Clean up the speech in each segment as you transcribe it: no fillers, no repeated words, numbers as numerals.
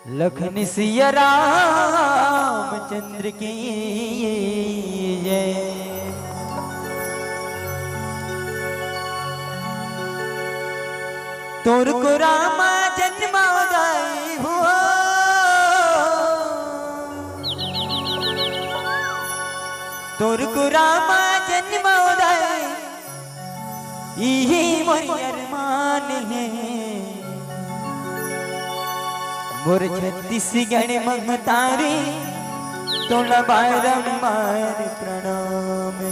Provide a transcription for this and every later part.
लखन सिया रामचंद्र की जय। तोर को रामा जन्मोदय हुआ, तोर को रामा जन्मोदय यही मोर अरमान है। मोर छत्तीसगढ़ महतारी तोला बारंबार प्रणाम है।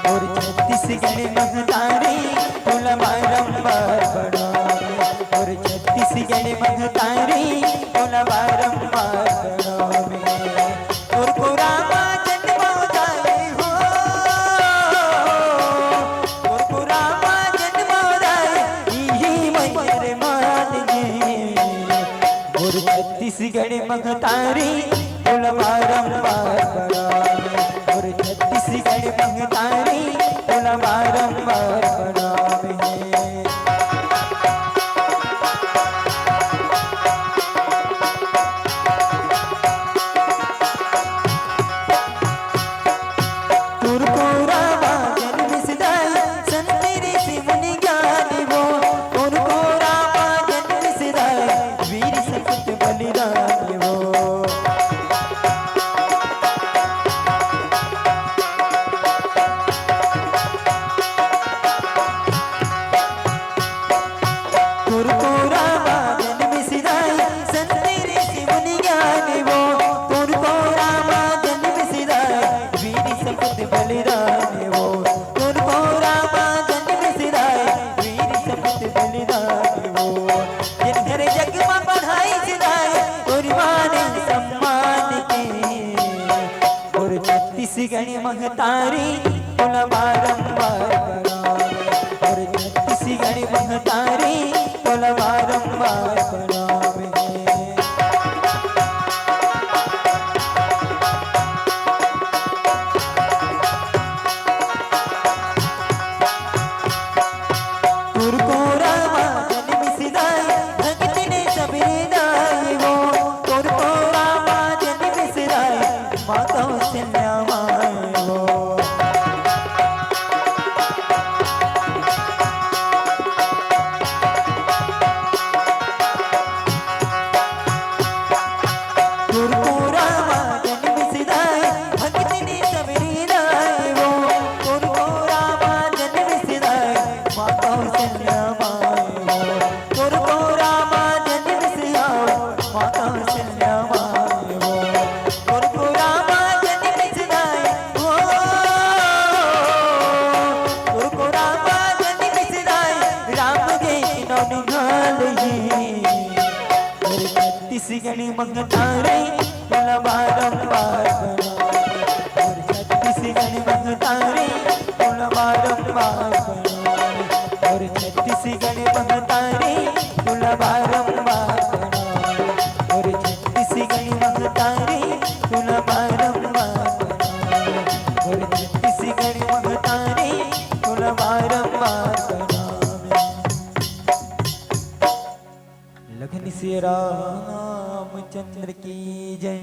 मोर छत्तीसगढ़ महतारी तोला बारंबार प्रणाम है। मोर छत्तीसगढ़ महतारी तोला बारंबार प्रणाम है। तोर को रामा जन्मोदय हो, तोर को रामा जन्मोदय यही मैर मान है। मोर छत्तीसगढ़ महतारी तोला बारंबार प्रणाम है। मोर छत्तीसगढ़ महतारी तोला बारंबार प्रणाम है। छत्तीसगढ़ महतारी तोला बारंबार प्रणाम है। और छत्तीसगढ़ महतारी तोला बारंबार प्रणाम है। तोर को रामा जन्म सिदाय भगत ने सबरे दाय वो। तोर को रामा जन्म सिदाय माता कौशल्या छत्तीसगढ़ महतारी तोला बारंबार प्रणाम। और छत्तीसगढ़ महतारी तोला बारंबार प्रणाम। और छत्तीसगढ़ महतारी तोला बारंबार प्रणाम। और छत्तीसगढ़ महतारी तोला बारंबार प्रणाम। और छत्तीसगढ़ महतारी तोला बारंबार प्रणाम। लखन सिया रामचंद्र की जय।